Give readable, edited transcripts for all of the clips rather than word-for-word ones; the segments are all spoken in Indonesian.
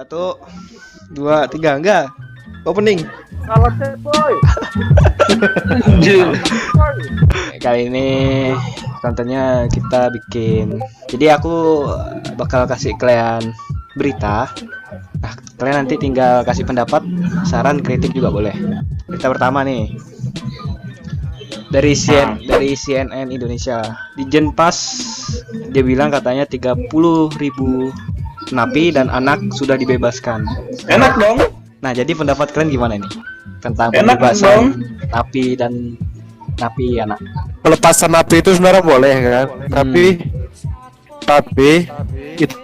Satu, dua, tiga, enggak. Opening. Salah boy. Kali ini kontennya kita bikin. Jadi aku bakal kasih kalian berita. Nah, kalian nanti tinggal kasih pendapat, saran, kritik juga boleh. Berita pertama nih. Dari CNN Indonesia. Di Jenpas dia bilang katanya 30.000 napi dan anak sudah dibebaskan. Enak dong. Nah, jadi pendapat kalian gimana nih tentang Enak pembebasan napi dan napi anak? Pelepasan napi itu sebenarnya boleh kan, tapi itu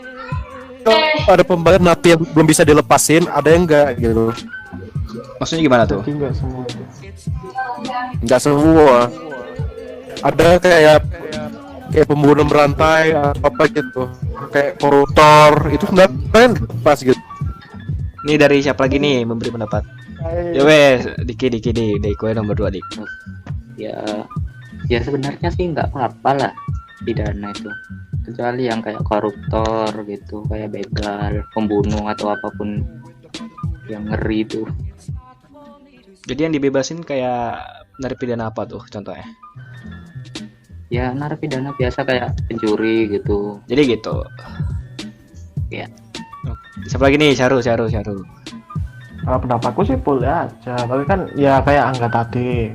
ada pembagian napi yang belum bisa dilepasin, ada yang enggak gitu. Maksudnya gimana tuh? Enggak semua. Ada kayak pembunuh berantai apa gitu, kayak koruptor itu sebenarnya pas gitu. Ini dari siapa lagi nih memberi pendapat? Ya wes, Diki deh, kue nomor 2 Dik. Ya sebenarnya sih nggak apa-apa lah pidana itu, kecuali yang kayak koruptor gitu, kayak begal, pembunuh atau apapun yang ngeri itu. Jadi yang dibebasin kayak narapidana apa tuh contohnya? Ya narapidana biasa kayak pencuri gitu. Jadi gitu. Ya. Siapa lagi nih? Syaru. Pendapatku sih boleh aja, tapi kan ya kayak angga tadi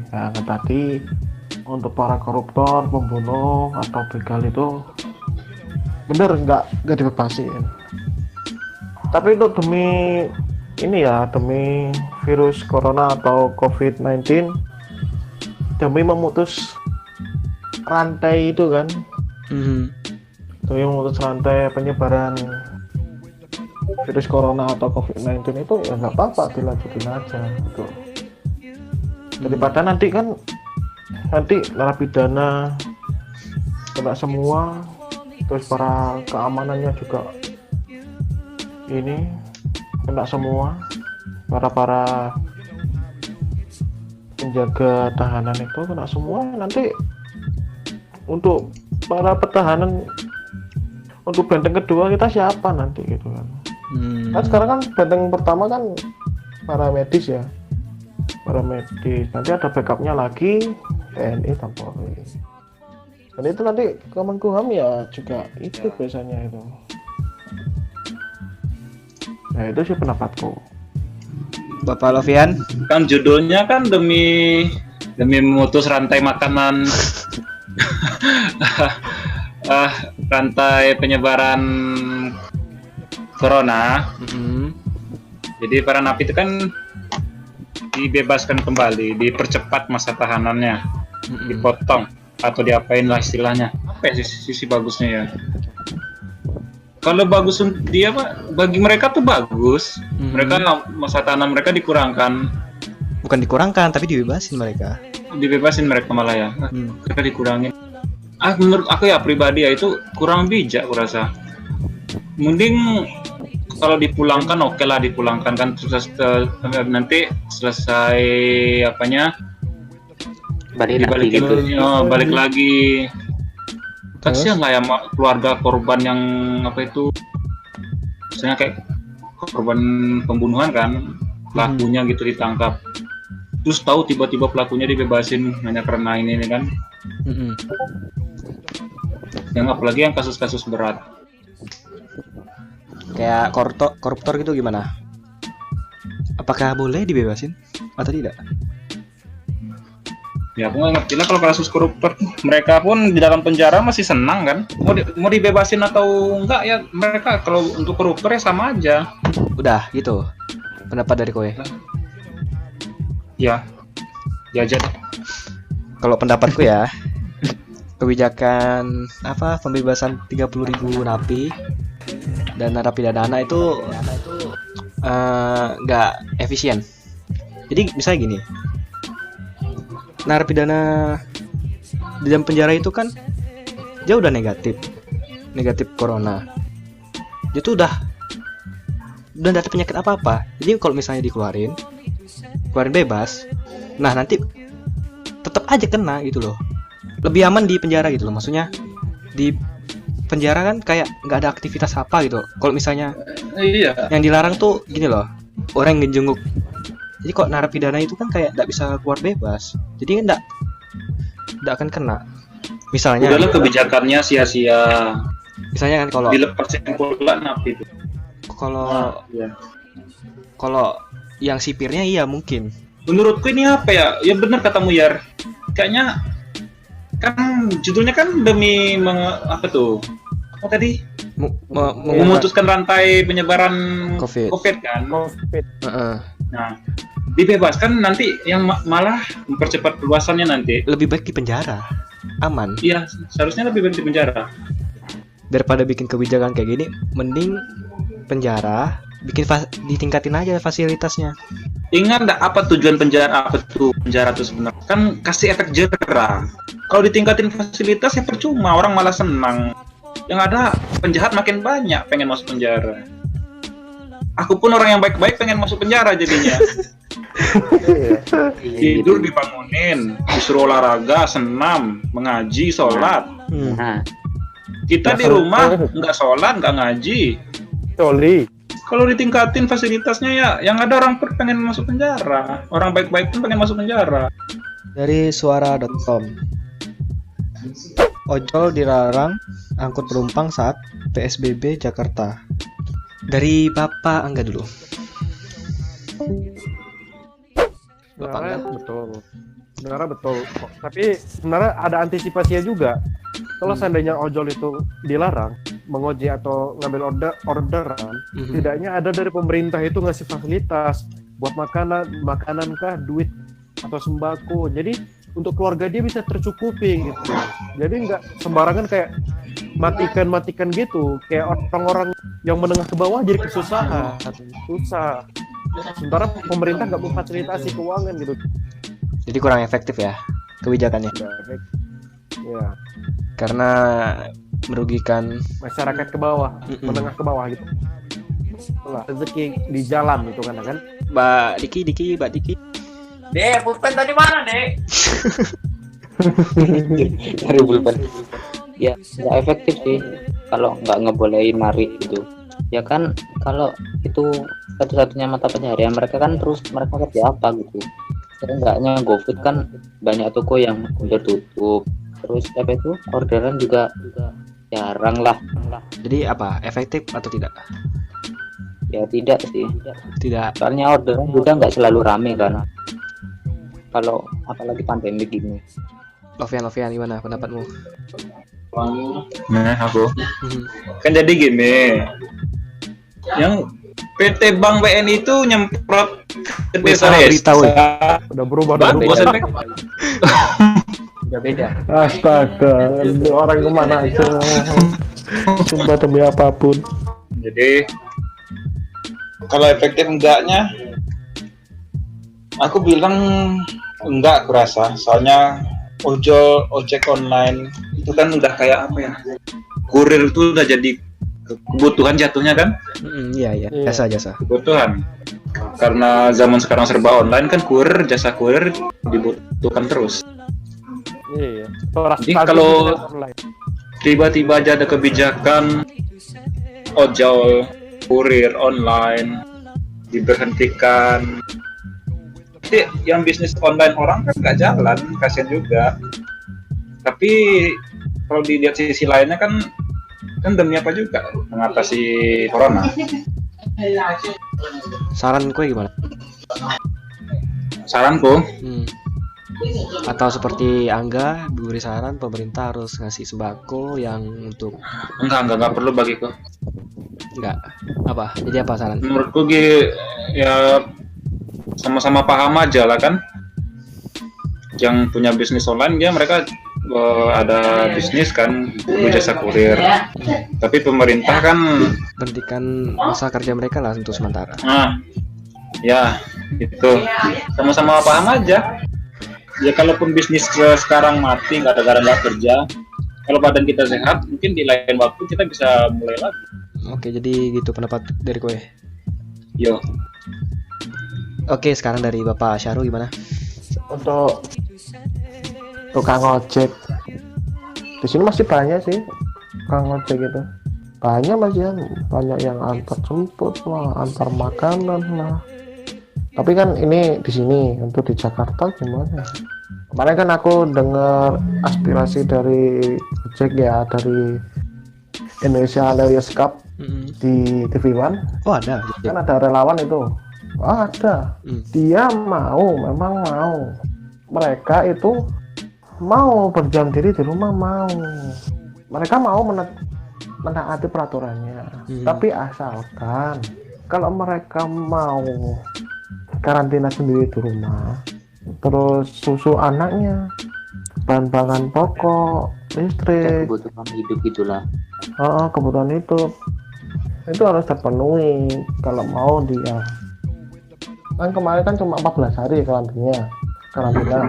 untuk para koruptor, pembunuh atau begal itu bener nggak dibebasin. Tapi itu demi virus corona atau COVID-19, demi memutus rantai itu kan, demi memutus rantai penyebaran virus corona atau COVID-19 itu ya nggak apa-apa, dilanjutin aja gitu. Daripada nanti narapidana kena semua, terus para keamanannya juga ini kena semua, para penjaga tahanan itu kena semua, nanti untuk para pertahanan untuk benteng kedua kita siapa nanti gitu kan. Kan sekarang kan benteng pertama kan para medis, nanti ada backupnya lagi TNI dan Polri, dan itu nanti Kemenkumham ya juga itu biasanya itu. Nah itu sih pendapatku. Bapak Lovian, Kan judulnya kan demi memutus rantai makanan, rantai penyebaran corona. Jadi para napi itu kan dibebaskan kembali, dipercepat masa tahanannya, dipotong atau diapain lah istilahnya. Apa ya sisi bagusnya ya? Kalau bagus dia Pak, bagi mereka tuh bagus. Mereka masa tahanan mereka dikurangkan. bukan dikurangkan tapi dibebasin mereka. Dibebasin mereka malah ya. Mereka dikurangin. Menurut aku ya pribadi ya itu kurang bijak aku rasa. Mending kalau dipulangkan oke lah, dipulangkan kan nanti selesai apanya Balik lagi gitu. Balik lagi. Kasihan lah ya keluarga korban yang apa itu, misalnya kayak korban pembunuhan kan, pelakunya gitu ditangkap, terus tahu tiba-tiba pelakunya dibebasin hanya karena ini kan. Yang apalagi yang kasus-kasus berat Kayak koruptor gitu gimana? Apakah boleh dibebasin atau tidak? ya aku nggak ngerti lah kalau kasus koruptor. Mereka pun di dalam penjara masih senang kan, mau dibebasin atau enggak ya, mereka kalau untuk koruptor ya sama aja. Udah gitu pendapat dari kowe. Ya aja. Kalau pendapatku ya, kebijakan pembebasan 30.000 napi dan narapidana anak itu nggak efisien. Jadi misalnya gini, narapidana di dalam penjara itu kan dia udah negatif corona, dia tuh udah nggak ada penyakit apa-apa. Jadi kalau misalnya dikeluarin bebas, nah nanti tetap aja kena gitu loh. Lebih aman di penjara gitu loh, maksudnya di penjara kan kayak nggak ada aktivitas apa gitu. Kalau misalnya Iya. yang dilarang tuh gini loh, orang yang ngejenguk. Jadi kok narapidana itu kan kayak nggak bisa keluar bebas. Jadi kan nggak akan kena. Misalnya Udahlah kebijakannya sia-sia. kan kalau Dilepasin pula napi itu. kalau Iya. kalau yang sipirnya iya mungkin. Menurutku ini apa ya? Ya benar katamu Yar. Kayaknya kan judulnya kan demi apa tuh? Apa tadi? Memutuskan rantai penyebaran COVID. kan. COVID. Heeh. Nah, dibebaskan nanti yang malah mempercepat perluasannya nanti. Lebih baik di penjara, aman. Iya, seharusnya lebih baik di penjara. Daripada bikin kebijakan kayak gini, mending penjara, ditingkatin aja fasilitasnya. Ingat nggak apa tujuan penjara? Apa tuh penjara tuh sebenarnya? Kan kasih efek jerah. Kalau ditingkatin fasilitas ya percuma, orang malah senang. Yang ada penjahat makin banyak pengen masuk penjara. Aku pun orang yang baik-baik pengen masuk penjara jadinya. Tidur dibangunin, disuruh olahraga, senam, mengaji, sholat. Nah, Kita di rumah nggak sholat, nggak ngaji. Coli. Kalau ditingkatin fasilitasnya ya, yang ada orang pun pengen masuk penjara. Orang baik-baik pun pengen masuk penjara. Dari suara.com. Ojol dilarang angkut penumpang saat PSBB Jakarta. Dari Bapak Angga dulu. Bapak Sebenarnya Angga. betul. Sebenarnya betul. Tapi sebenarnya ada antisipasinya juga. Kalau seandainya ojol itu dilarang mengojek atau ngambil orderan, Mhm. tidaknya ada dari pemerintah itu ngasih fasilitas buat makanan kah, duit atau sembako. Jadi untuk keluarga dia bisa tercukupi gitu. Jadi nggak sembarangan kayak matikan gitu. Kayak orang-orang yang menengah ke bawah jadi kesusahan, susah. Sementara pemerintah nggak memfasilitasi keuangan gitu. Jadi kurang efektif ya kebijakannya. Nggak efek. Ya, Karena merugikan. masyarakat ke bawah, menengah ke bawah gitu. Itulah rezeki di jalan gitu kan. Mbak Diki. Dek, pulpen tadi mana, Dek? dari pulpen. Ya, nggak efektif sih kalau nggak ngebolehin narik gitu. Ya kan, kalau itu satu-satunya mata pencaharian mereka kan, terus mereka kerja apa gitu. Seenggaknya GoFood kan banyak toko yang udah tutup. Terus apa itu, orderan juga jarang lah. Jadi apa? Efektif atau tidak? Ya tidak sih. Tidak. Soalnya orderan juga nggak selalu rame kan. Kalau apalagi pandemi gini. Lovian gimana pendapatmu? Nah, aku Mhm. kan jadi gini. Yang PT Bank BNI itu nyemprot ke desa salah berita, woi. Udah berubah, Bagus, efek. Udah beda. Astaga, ini orang kemana aja? Sumpah demi apapun. Jadi kalau efektif enggaknya, aku bilang enggak, aku rasa. Soalnya ojek online itu kan udah kayak apa ya? Kurir itu udah jadi kebutuhan jatuhnya kan? Iya. Jasa. Kebutuhan. Karena zaman sekarang serba online kan, jasa kurir dibutuhkan terus. Iya. Jadi kalau tiba-tiba aja ada kebijakan ojol kurir online diberhentikan, jadi yang bisnis online orang kan nggak jalan, kasian juga. Tapi kalau dilihat sisi lainnya kan demi apa juga, mengatasi corona. Saran kue gimana? Saranku, Atau seperti Angga beri saran pemerintah harus ngasih sembako yang untuk enggak perlu bagiku. enggak apa? Jadi apa saran? Menurutku ya sama-sama paham aja lah kan. Yang punya bisnis online ya mereka ada bisnis kan, jasa kurir. Tapi pemerintah kan Berhentikan masa kerja mereka lah untuk sementara. Ya itu sama-sama paham aja. Ya kalaupun bisnis sekarang mati, nggak kerja, kalau badan kita sehat, mungkin di lain waktu kita bisa mulai lagi. Oke, jadi gitu pendapat dari kue. Yo. Oke, sekarang dari Bapak Syahrul gimana? Untuk tukang ojek di sini masih banyak sih, Kang ojek itu banyak mas ya, banyak yang antar jemput lah, antar makanan lah. Tapi kan ini di sini, untuk di Jakarta gimana? Kemarin kan aku dengar aspirasi dari Gojek ya, dari Indonesia Aerials Cup di TV One. Oh ada. Kan ada relawan itu. Oh, ada. Dia memang mau. Mereka itu mau berdiam diri di rumah, mau. Mereka mau menaati peraturannya. Tapi asalkan kalau mereka mau karantina sendiri di rumah, terus susu anaknya, bahan-bahan pokok, listrik, kebutuhan hidup itulah. kebutuhan itu harus terpenuhi kalau mau dia. Kan kemarin kan cuma 14 hari karantina.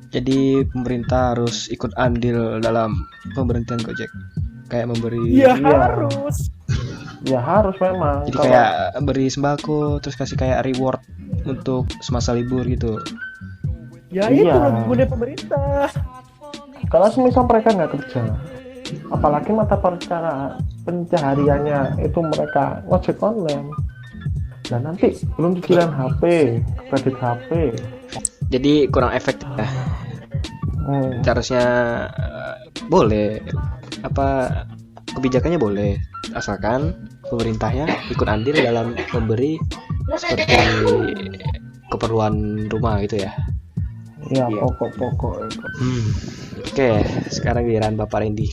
Jadi pemerintah harus ikut andil dalam pemberhentian Gojek, kayak memberi. Iya harus. Ya harus memang. Jadi kayak beri sembako, terus kasih kayak reward untuk semasa libur gitu. Ya Iya. itu gunanya pemerintah. Kalau semisal mereka nggak kerja, apalagi mata pencahariannya itu mereka ngojek online, dan nanti belum cicilan HP, kredit HP. Jadi kurang efektif ya. Harusnya boleh, apa kebijakannya boleh, asalkan pemerintahnya ikut andil dalam memberi seperti keperluan rumah gitu ya. Ya pokok-pokok itu. Oke, sekarang giliran Bapak Randy.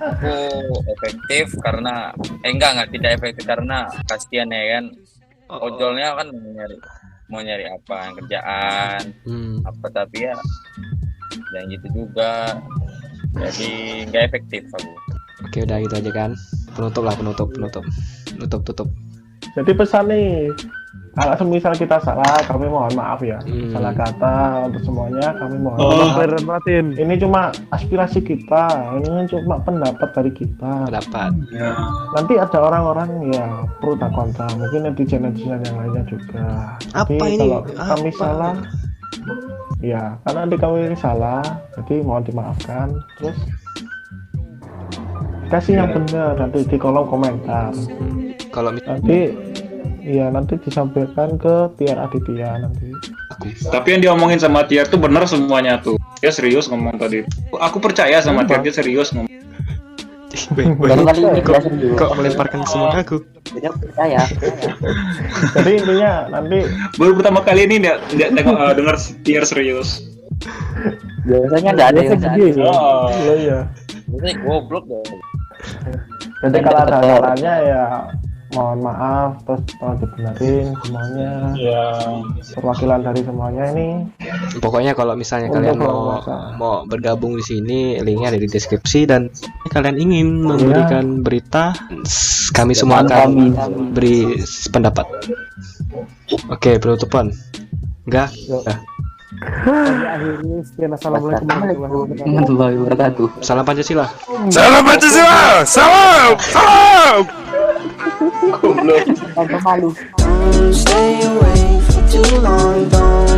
Aku efektif karena enggak tidak efektif karena kasihan ya kan. Ojolnya kan mau nyari apa kerjaan apa, tapi ya yang gitu juga, jadi nggak efektif aku. Oke, udah gitu aja kan. Penutup. Jadi pesan nih, kalau semisal kita salah, kami mohon maaf ya. Salah kata untuk semuanya, kami mohon maaf. Ini cuma aspirasi kita, ini cuma pendapat dari kita. Pendapat. Nanti ada orang-orang ya pro dan kontra, mungkin netizen-netizen yang lainnya juga. Apa Jadi ini? kalau kami salah, ya karena nanti kami salah, jadi mohon dimaafkan. Terus kasih yang benar nanti di kolom komentar. Kalau Nanti nanti disampaikan ke Tiar Aditya nanti. Tapi yang diomongin sama Tiar tuh bener semuanya tuh. Dia serius ngomong tadi. Aku percaya sama Tiar, dia serius ngomong. Baru kali ini dia serius. kok melemparkan semua ke aku? Jadi aku percaya. Jadi intinya nanti Baru pertama kali ini dia dengar Tiar serius. Biasanya nggak ada yang serius. Oh. iya. Biasanya goblok dong. Jadi kalau ada salahnya ya mohon maaf, terus tolong dibenerin semuanya. Ya. Perwakilan dari semuanya ini. Pokoknya kalau misalnya Untuk kalian penguasa. mau bergabung di sini, linknya ada di deskripsi, dan kalian ingin memberikan berita, kami semua akan beri pendapat. Oke, penutupan. Enggak? Akhirnya sekian, assalamualaikum Warahmatullahi wabarakatuh. Salam Pancasila. Salam Pancasila! Salam! Salam! Malu. Stay away for too long, don't